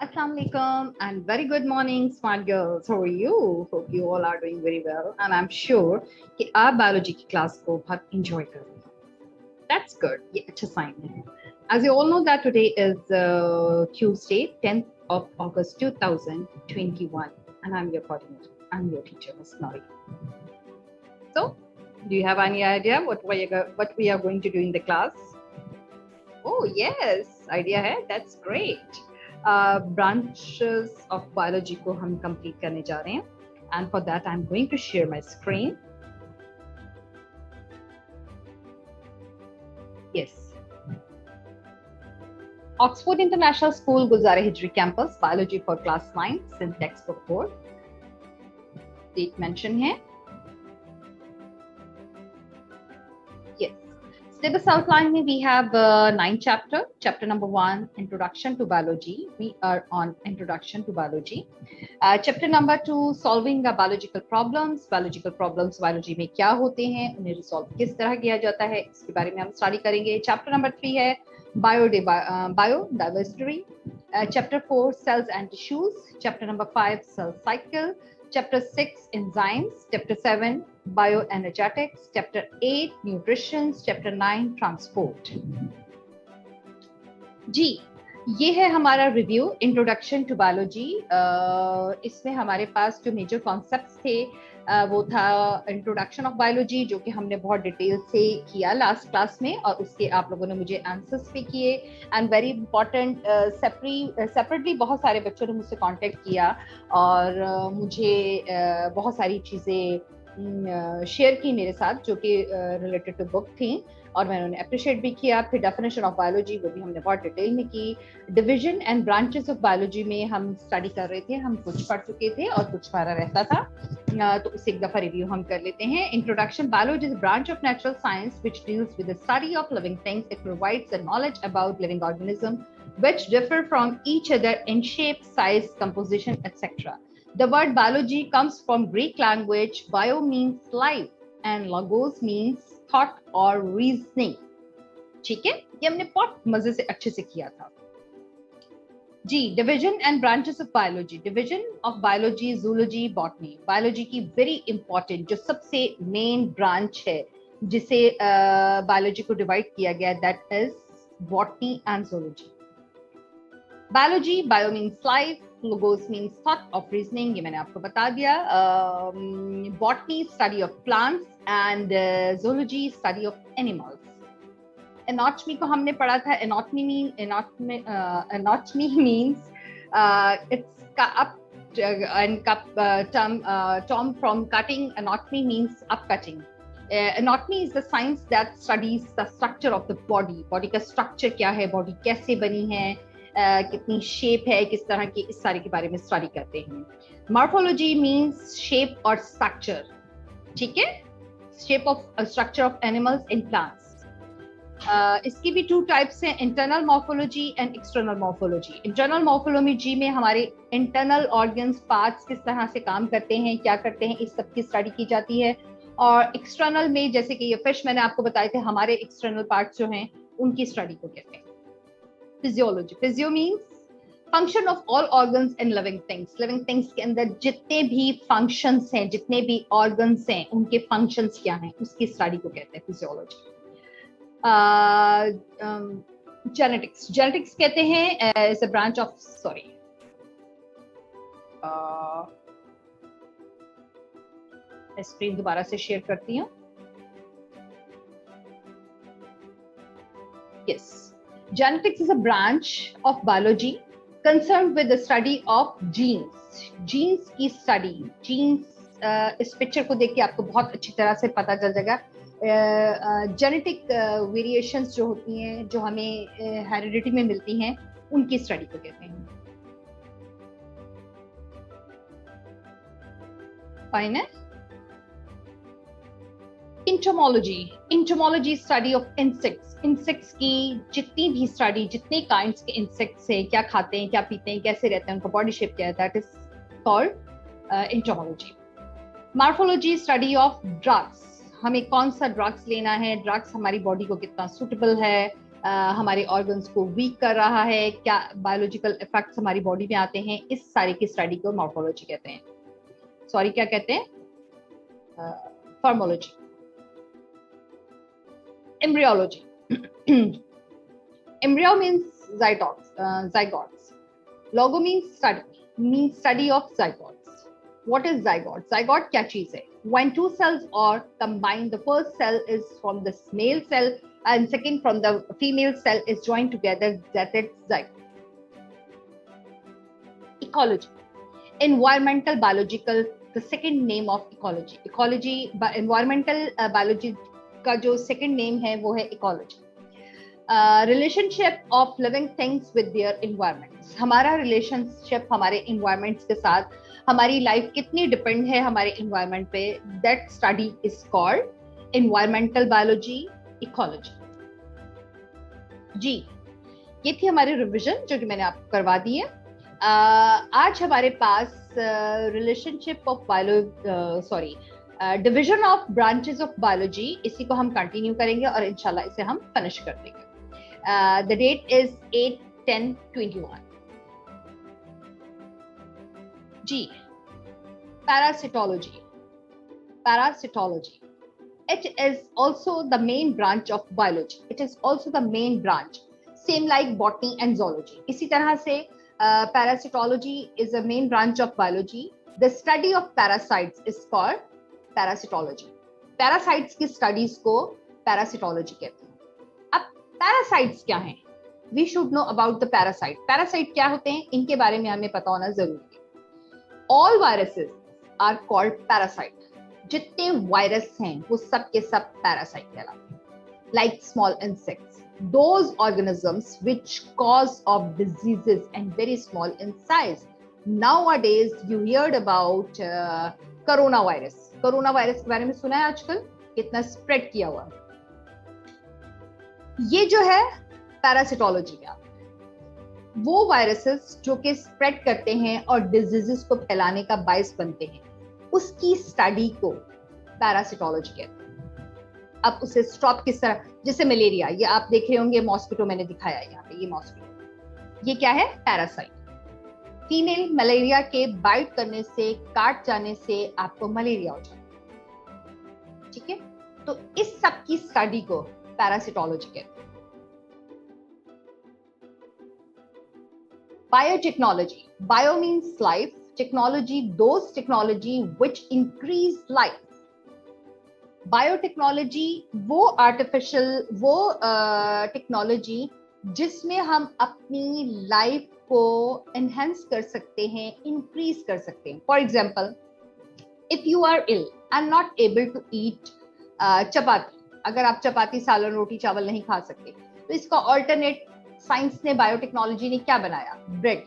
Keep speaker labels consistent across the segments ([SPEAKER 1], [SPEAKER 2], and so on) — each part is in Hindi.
[SPEAKER 1] Assalamu alaikum and very good morning, smart girls. How are you? Hope you all are doing very well, and I'm sure कि आप biology की class को बहुत enjoy कर रहे हैं. That's good. ये अच्छा sign है. As you all know that today is Tuesday, 10th of August 2021, and I'm your coordinator. I'm your teacher, Miss Nori. So, do you have any idea what we are going to do in the class? Oh yes, idea है. That's great. Branches of biology को हम complete करने जा रहे हैं, and for that I'm going to share my screen. Yes. Oxford International School Gulzar Hijri campus, biology for class 9, since textbook 4. Date mention है. Yes. Syllabus outline में we have 9 chapter. Chapter number 1, Introduction to Biology. We are on Introduction to Biology. Chapter number 2, Solving the Biological Problems. Biological problems biology में क्या होते हैं, उन्हें resolve किस तरह किया जाता है, इसके बारे में हम study करेंगे. Chapter number 3 है Biodiversity. Chapter 4, Cells and Tissues. Chapter number 5, Cell Cycle. Chapter 6, Enzymes. Chapter 7, Bioenergetics. Chapter 8, Nutrition. Chapter 9, Transport. जी, ये है हमारा रिव्यू इंट्रोडक्शन टू बायोलॉजी. इसमें हमारे पास जो मेजर कॉन्सेप्ट्स थे वो था इंट्रोडक्शन ऑफ बायोलॉजी, जो कि हमने बहुत डिटेल से किया लास्ट क्लास में, और उसके आप लोगों ने मुझे आंसर्स भी किए. एंड वेरी इंपॉर्टेंट, सेपरेटली बहुत सारे बच्चों ने मुझसे कांटेक्ट किया और मुझे बहुत सारी चीज़ें शेयर की मेरे साथ जो कि रिलेटेड टू बुक थी, और मैंने उन्हें अप्रिशिएट भी किया. फिर डेफिनेशन ऑफ बायोलॉजी वो भी हमने बहुत डिटेल में की. Division and branches of biology में हम स्टडी कर रहे थे, हम कुछ पढ़ चुके थे और कुछ हमारा रहता था, तो उसे एक दफा रिव्यू हम कर लेते हैं. Introduction. Biology is a branch of natural science which deals with the study of living things. It provides the knowledge about living organism which differ from each other in shape, size, composition, etc. The word biology comes from Greek language. Bio means life and logos means thought or reasoning. ठीक है, ये हमने बहुत मजे से अच्छे से किया था जी. Division and branches of biology. Division of biology, zoology, botany. Biology की वेरी इंपॉर्टेंट जो सबसे मेन ब्रांच है जिसे बायोलॉजी को डिवाइड किया गया, that is botany and zoology. Biology, bio means life, logos means thought of reasoning, ये मैंने आपको बता दिया. Botany study of plants and zoology study of animals. Anatomy को हमने पढ़ा था. Anatomy means it's up and term from cutting. Anatomy means up cutting. Anatomy is the science that studies the structure of the body. Body का स्ट्रक्चर क्या है, बॉडी कैसे बनी है, कितनी शेप है, किस तरह की, इस सारे के बारे में स्टडी करते हैं. मॉर्फोलॉजी मींस शेप और स्ट्रक्चर. ठीक है, shape of structure of animals in plants. इसकी भी 2 टाइप्स हैं, internal morphology and external morphology. Internal morphology में हमारे इंटरनल ऑर्गन्स, पार्ट्स किस तरह से काम करते हैं, क्या करते हैं, इस सब की स्टडी की जाती है. और एक्सटर्नल में जैसे कि ये फिश मैंने आपको बताए थे, हमारे एक्सटर्नल पार्ट्स जो हैं उनकी स्टडी को कहते हैं physiology. Physio means function of all organs in living things. Living things के अंदर जितने भी फंक्शंस हैं, जितने भी ऑर्गन्स हैं, उनके फंक्शंस क्या हैं, उसकी स्टडी को कहते हैं फिजियोलॉजी. जेनेटिक्स. जेनेटिक्स कहते हैं is a branch of, sorry, screen दोबारा से शेयर करती हूँ. Yes, genetics is a branch of biology concerned with the study of genes. genes की study. genes इस पिक्चर को देख के आपको बहुत अच्छी तरह से पता चल जाएगा. जेनेटिक वेरिएशंस जो होती हैं, जो हमें हेरिडिटी में मिलती हैं, उनकी स्टडी को कहते हैं. फाइन है. Entomology. Entomology study of insects. Insects की जितनी भी स्टडी, जितने काइंड्स के इंसेक्ट्स हैं, क्या खाते हैं, क्या पीते हैं, कैसे रहते हैं, उनका बॉडी शेप क्या है, that is called entomology. Morphology study of drugs. हमें कौन सा ड्रग्स लेना है, ड्रग्स हमारी बॉडी को कितना सूटेबल है, हमारे ऑर्गन्स को वीक कर रहा है, क्या बायोलॉजिकल इफेक्ट्स हमारी बॉडी में आते हैं, इस सारे की स्टडी को मॉर्फोलॉजी कहते हैं। सॉरी, क्या कहते हैं? फॉर्मोलॉजी। Embryology. embryo means zygotes. Logo means study of zygotes. What is zygote? Zygote क्या चीज है? When two cells are combined, the first cell is from the male cell and second from the female cell is joined together, that is zygote. Ecology. Environmental biological, the second name of ecology. Environmental biology का जो second name है वो है ecology. Relationship of living things with their environments. हमारा रिलेशनशिप हमारे एनवायरनमेंट्स के साथ, हमारी लाइफ कितनी डिपेंड है हमारे एनवायरनमेंट पे, that study is called environmental biology, ecology. जी, ये थी हमारी रिवीजन जो कि मैंने आपको करवा दी है। आज हमारे पास relationship of division of branches of biology, इसी को हम कंटिन्यू करेंगे और इंशाल्लाह इसे हम फिनिश कर देंगे। The date is 8/10/21. G. Parasitology. It is also the main branch of biology. It is also the main branch, same like botany and zoology. इसी तरह से parasitology is a main branch of biology. The study of parasites is called parasitology. Parasites की studies को parasitology कहते हैं। पैरासाइट्स क्या हैं? We should know about the parasite. Parasite क्या होते हैं, इनके बारे में हमें पता होना जरूरी है। All viruses are called parasite. जितने वायरस हैं वो सब के सब पैरासाइट कहलाते हैं। Like small insects, those organisms which cause of diseases and very small in size. Nowadays you heard about corona virus. Corona virus के बारे में सुना है आजकल, कितना स्प्रेड किया हुआ है। ये जो है पैरासिटोलॉजी में आते हैं वो वायरसेस जो कि स्प्रेड करते हैं और डिजीजेस को फैलाने का बायस बनते हैं, उसकी स्टडी को पैरासिटोलॉजी कहते हैं। अब उसे स्टॉप किस तरह, जैसे मलेरिया, ये आप देख रहे होंगे मॉस्किटो मैंने दिखाया यहाँ पे, ये मॉस्किटो, ये क्या है? पैरासाइट। फीमेल मलेरिया के बाइट करने से, काट जाने से आपको मलेरिया हो जाता है, ठीक है? तो इस सब की स्टडी को पैरासिटोलॉजी कहते हैं। Biotechnology, bio means life, technology those technology which increase life. Biotechnology वो आर्टिफिशियल, वो टेक्नोलॉजी जिसमें हम अपनी लाइफ को एनहेंस कर सकते हैं, इंक्रीज कर सकते हैं। For example, if you are ill and not able to eat chapati, अगर आप चपाती, सालन, रोटी, चावल नहीं खा सकते, तो इसका ऑल्टरनेट साइंस ने, बायोटेक्नोलॉजी ने क्या बनाया? Bread,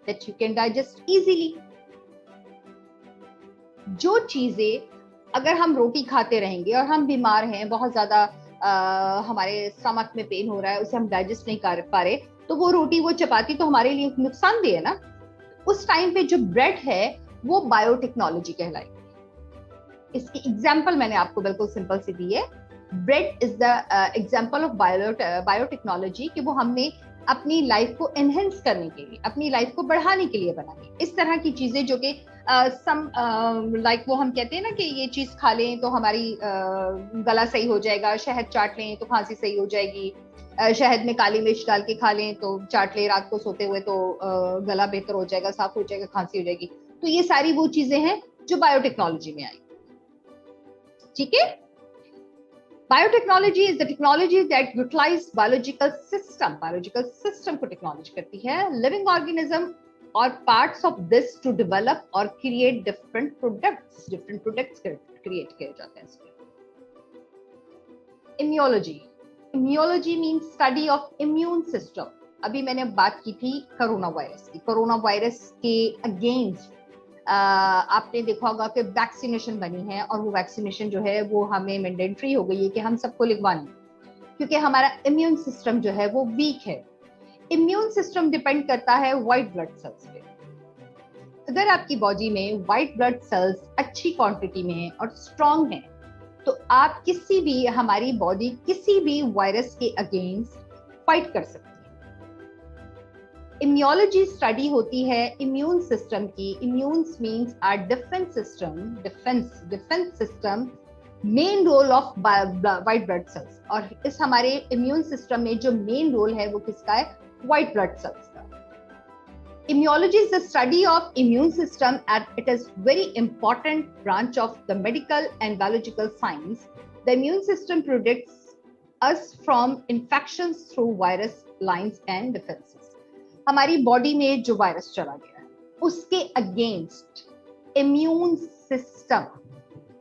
[SPEAKER 1] that you can digest easily. जो चीजें अगर हम रोटी खाते रहेंगे और हम बीमार हैं, बहुत ज्यादा हमारे स्टमक में पेन हो रहा है, उसे हम डाइजेस्ट नहीं कर पा रहे, तो वो रोटी, वो चपाती तो हमारे लिए नुकसानदेह है ना। उस टाइम पे जो ब्रेड है वो बायोटेक्नोलॉजी कहलाएगी। इसकी एग्जाम्पल मैंने आपको बिल्कुल सिंपल सी दी है। Bread is the example of biotechnology कि वो हमने अपनी लाइफ को एनहेंस करने के लिए, अपनी लाइफ को बढ़ाने के लिए बनाई। इस तरह की चीजें जो कि लाइक वो हम कहते हैं ना कि ये चीज खा लें तो हमारी गला सही हो जाएगा, शहद चाट लें तो खांसी सही हो जाएगी, शहद में काली मिर्च डाल के खा लें तो चाट लें रात को सोते हुए तो गला बेहतर हो जाएगा, साफ हो जाएगा, खांसी हो जाएगी। तो ये सारी वो चीजें हैं जो बायोटेक्नोलॉजी में आई, ठीक है? Biotechnology is the technology that utilise biological system को टेक्नोलॉजी करती है, लिविंग ऑर्गेनिज्म और parts of this to develop और क्रिएट डिफरेंट प्रोडक्ट्स क्रिएट किए जाते हैं इसमें। Immunology means study of immune system. अभी मैंने बात की थी कोरोना वायरस की। कोरोना वायरस के अगेंस्ट आपने देखा होगा कि वैक्सीनेशन बनी है और वो वैक्सीनेशन जो है वो हमें मैंडेटरी हो गई है कि हम सबको लिखवानी, क्योंकि हमारा इम्यून सिस्टम जो है वो वीक है। इम्यून सिस्टम डिपेंड करता है व्हाइट ब्लड सेल्स पे। अगर आपकी बॉडी में व्हाइट ब्लड सेल्स अच्छी क्वांटिटी में है और स्ट्रांग है तो आप किसी भी, हमारी बॉडी किसी भी वायरस के अगेंस्ट फाइट कर सकती है। इम्यूनोलॉजी स्टडी होती है इम्यून सिस्टम की। Immunes means our defence system, defence system, main role of white blood cells. और इस हमारे इम्यून सिस्टम में जो मेन रोल है वो किसका है? व्हाइट ब्लड सेल्स का। Immunology is the study of immune system and it is very important branch of the medical and biological science. The immune system protects us from infections through virus lines and defenses. हमारी बॉडी में जो वायरस चला गया है उसके अगेंस्ट इम्यून सिस्टम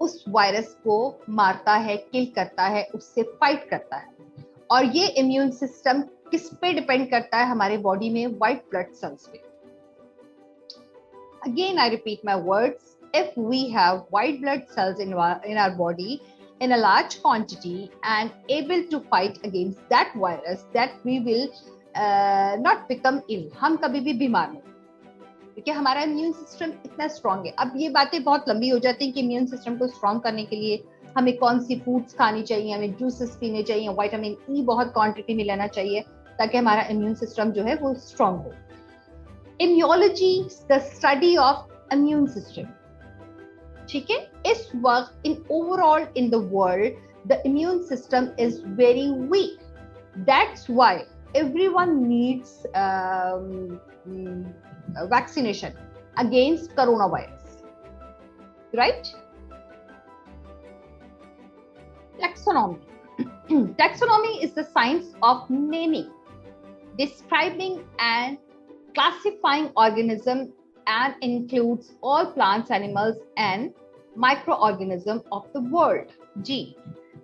[SPEAKER 1] उस वायरस को मारता है, किल करता है, उससे फाइट करता है। और ये इम्यून सिस्टम किस पे डिपेंड करता है? हमारे बॉडी में व्हाइट ब्लड सेल्स पे। Again, I repeat my words. If we have white blood cells in our body in a large quantity and able to fight against that virus, that we will not become ill. हम कभी भी बीमार नहीं, क्योंकि हमारा इम्यून सिस्टम इतना स्ट्रांग है। अब ये बातें बहुत लंबी हो जाती हैं कि इम्यून सिस्टम को स्ट्रांग करने के लिए हमें कौन सी फूड्स खानी चाहिए, हमें जूसेस पीने चाहिए, विटामिन ई बहुत क्वांटिटी में लेना चाहिए ताकि हमारा इम्यून सिस्टम जो है वो स्ट्रांग हो। Immunology is the study of immune system. ठीक है? इस वक्त in overall in the world the immune system is very weak. That's why everyone needs vaccination against coronavirus. Right? Taxonomy. Taxonomy is the science of naming, describing and classifying organism and includes all plants, animals and microorganism of the world. जी,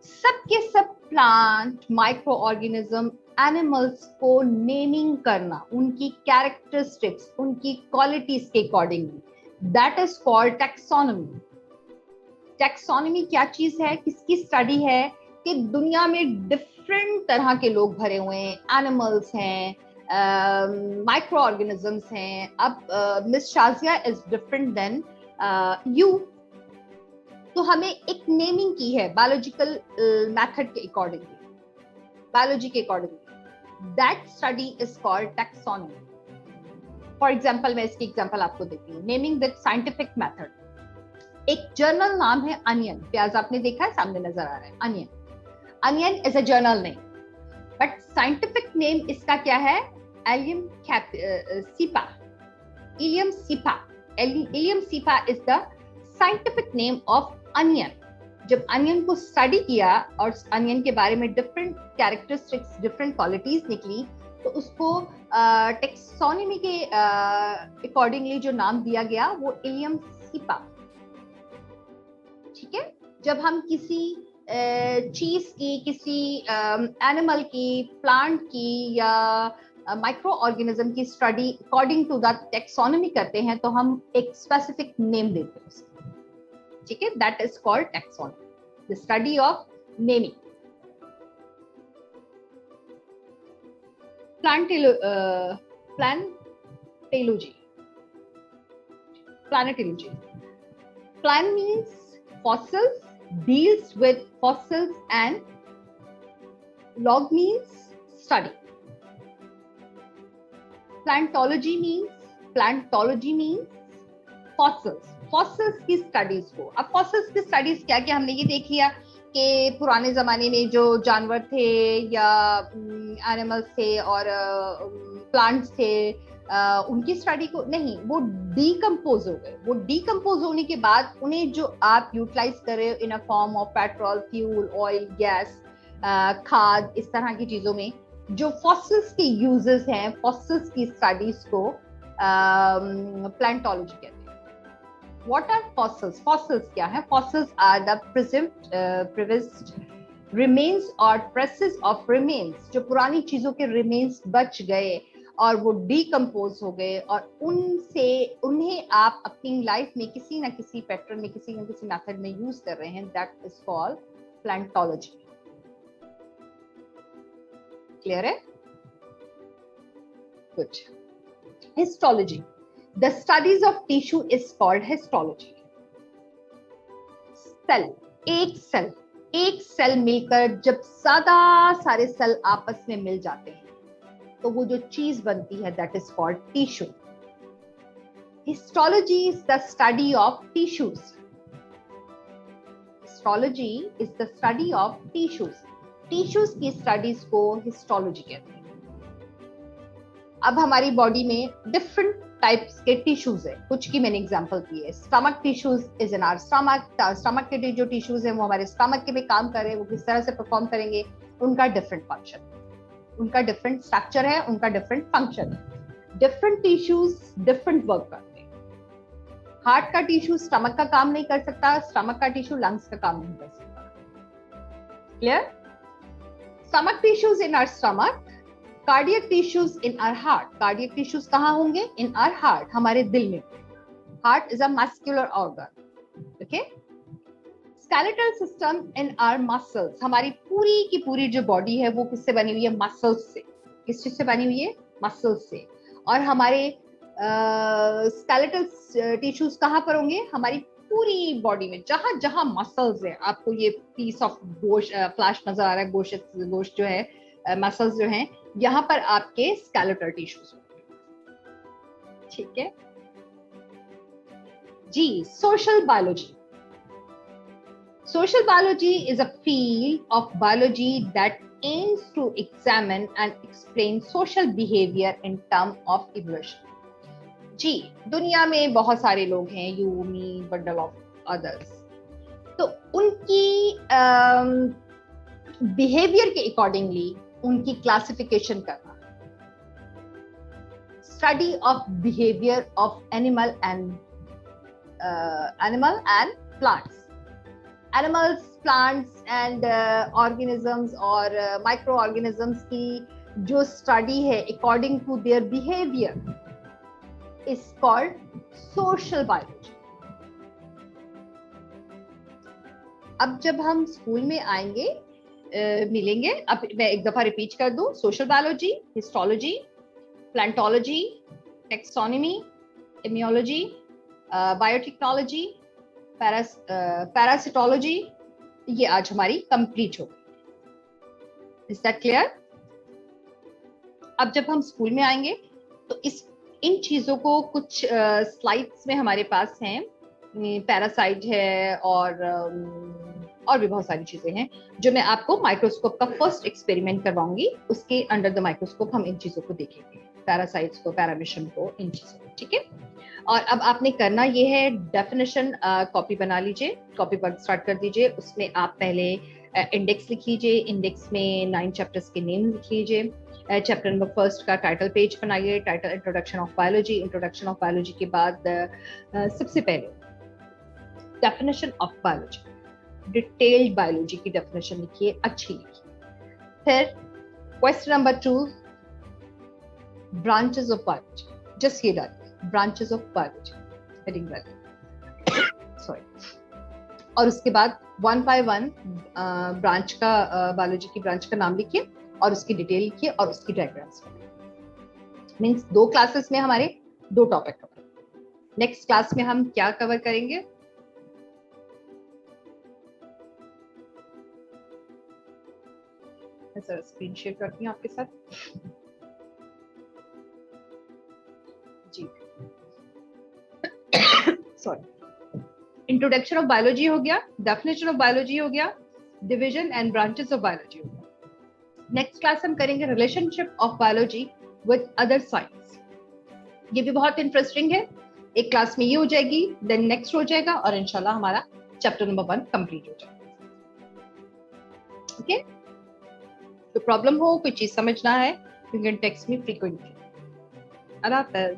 [SPEAKER 1] सब के सब प्लांट, माइक्रोऑर्गेनिज्म, एनिमल्स को नेमिंग करना, उनकी कैरेक्टरिस्टिक्स, उनकी क्वालिटीज के accordingly, that is called taxonomy. Taxonomy क्या चीज है? किसकी स्टडी है? कि दुनिया में डिफरेंट तरह के लोग भरे हुए हैं, एनिमल्स हैं, माइक्रो ऑर्गेनिजम्स हैं। अब Miss Shazia is different than you, तो हमें एक नेमिंग की है बायोलॉजिकल मेथड के अकॉर्डिंगली, बायोलॉजी के accordingly. That study is called taxonomy. For example, मैं इसकी एग्जांपल आपको देती हूँ। Naming that scientific method. एक जर्नल नाम है अनियन। प्याज आपने देखा है, सामने नजर आ रहा है, onion. Onion is a journal name, but scientific name इसका क्या है? Allium cepa. Allium cepa. Allium cepa is the scientific name of onion. जब अनियन को स्टडी किया और अनियन के बारे में डिफरेंट कैरेक्टरिस्टिक्स, डिफरेंट क्वालिटीज निकली, तो उसको टेक्सोनॉमी के अकॉर्डिंगली जो नाम दिया गया वो एलियम सीपा। ठीक है? जब हम किसी चीज की, किसी एनिमल की, प्लांट की या माइक्रो ऑर्गेनिज्म की study according to that taxonomy करते हैं तो हम एक स्पेसिफिक नेम देते हैं उसको। ठीक है? That is called taxonomy, the study of naming. Plantology. Planetology. Plant means fossils, deals with fossils, and log means study. Plantology means fossils, fossils की स्टडीज को। अब fossils की स्टडीज क्या क्या? हमने ये देख लिया कि पुराने जमाने में जो जानवर थे या एनिमल्स थे और प्लांट्स थे, उनकी स्टडी को नहीं, वो डीकम्पोज हो गए। वो डीकम्पोज होने के बाद उन्हें जो आप यूटिलाइज कर रहे हो in a form of petrol, fuel, oil, gas, खाद, इस तरह की चीजों में जो फॉसिल्स के यूजेस हैं, फॉसिल्स की स्टडीज को प्लांटोलॉजी कहते हैं। What are fossils? फॉसिल्स क्या है? Fossils are the preserved remains और ट्रेसेस ऑफ रिमेन्स, जो पुरानी चीजों के रिमेन्स बच गए और वो डीकम्पोज हो गए और उनसे उन्हें आप अपनी लाइफ में किसी ना किसी पैटर्न में, किसी ना किसी मेथड में यूज कर रहे हैं। That is called plantology. Clear है? Good. Histology. The studies of tissue is called histology. Cell, एक सेल, एक सेल मिलकर जब ज्यादा सारे सेल आपस में मिल जाते हैं तो वो जो चीज बनती है that is called tissue. Histology is the study of tissues. Histology is the study of tissues. Tissues की स्टडीज को हिस्टोलॉजी कहते हैं. अब हमारी बॉडी में डिफरेंट टाइप्स के टिश्यूज है. कुछ की मैंने एग्जांपल दी है. Stomach tissues is in our stomach. Stomach के जो टिश्यूज है वो हमारे स्टमक के में काम कर रहे हैं. वो किस तरह से परफॉर्म करेंगे, उनका डिफरेंट फंक्शन, उनका डिफरेंट स्ट्रक्चर है, उनका डिफरेंट फंक्शन है. डिफरेंट टिश्यूज डिफरेंट वर्क करते हैं. हार्ट का टिश्यू स्टमक का काम नहीं कर सकता, स्टमक का टिश्यू लंग्स का काम नहीं कर सकता. Clear? Stomach tissues in our stomach, cardiac tissues in our heart. Cardiac tissues कहाँ होंगे? इन आवर हार्ट, हमारे दिल में. Heart is a muscular organ. Okay. Skeletal system in our muscles. हमारी पूरी की पूरी जो बॉडी है वो किससे बनी हुई है? मसल्स से. किस चीज से बनी हुई है? मसल्स से. और हमारे स्केलेटल टिश्यूज कहाँ पर होंगे? हमारी पूरी बॉडी में, जहां जहां मसल्स है. आपको ये पीस ऑफ गोश्त फ्लैश नजर आ रहा है, गोश्त जो है, मसल्स जो हैं, यहां पर आपके स्केलेटल टिश्यूज. ठीक है जी. Social biology. Social biology is a field of biology that aims to examine and explain social behavior in terms of evolution. जी, दुनिया में बहुत सारे लोग हैं, you, me, bundle of others. तो उनकी बिहेवियर के अकॉर्डिंगली उनकी क्लासिफिकेशन करना. Study of behaviour of animal and plants. Animals, plants and organisms और माइक्रो ऑर्गेनिजम्स की जो स्टडी है according to their behaviour is called social biology. अब जब हम स्कूल में आएंगे, मिलेंगे, अब मैं एक दफा रिपीट कर दूं. Social biology, histology, plantology, taxonomy, immunology, biotechnology, parasitology, ये आज हमारी कंप्लीट हो गई. Is that clear? अब जब हम स्कूल में आएंगे तो इन चीजों को कुछ स्लाइड्स में हमारे पास हैं. पैरासाइट है और भी बहुत सारी चीजें हैं जो मैं आपको माइक्रोस्कोप का फर्स्ट एक्सपेरिमेंट करवाऊंगी. उसके अंडर द माइक्रोस्कोप हम इन चीजों को देखेंगे, पैरासाइट्स को, पैरामिशन को, इन चीजों को. ठीक है. और अब आपने करना ये है, डेफिनेशन कॉपी बना लीजिए, कॉपी पर स्टार्ट कर दीजिए. उसमें आप पहले इंडेक्स लिख लीजिए. इंडेक्स में 9 चैप्टर्स के नेम लिख लीजिए. चैप्टर नंबर फर्स्ट का टाइटल पेज बनाइए. Title introduction of biology. Introduction of biology के बाद सबसे पहले definition of biology, detailed biology की डेफिनेशन लिखिए, अच्छी लिखिए. फिर question number 2, branches of biology. Just ये डालिए, ब्रांचेस ऑफ बायोलॉजी, हेडिंग डालिए. सॉरी. और उसके बाद 1 बाय 1 ब्रांच का, बायोलॉजी की ब्रांच का नाम लिखिए और उसकी डिटेल लिखिए और उसकी डायग्राम्स बनाइए. मींस 2 क्लासेस में हमारे 2 टॉपिक कवर. नेक्स्ट क्लास में हम क्या कवर करेंगे? सर स्क्रीन शेयर करती हूँ आपके साथ. जी सॉरी. इंट्रोडक्शन ऑफ बायोलॉजी हो गया, डेफिनेशन ऑफ बायोलॉजी हो गया, division and branches of biology हो गया. नेक्स्ट क्लास हम करेंगे relationship of biology with other science. ये भी बहुत इंटरेस्टिंग है. एक क्लास में ये हो जाएगी, देन नेक्स्ट हो जाएगा और इंशाल्लाह हमारा चैप्टर नंबर 1 कंप्लीट हो जाएगा. ओके. तो प्रॉब्लम हो, कोई चीज समझना है, you can text me frequently. अल्लाह हाफ़िज़.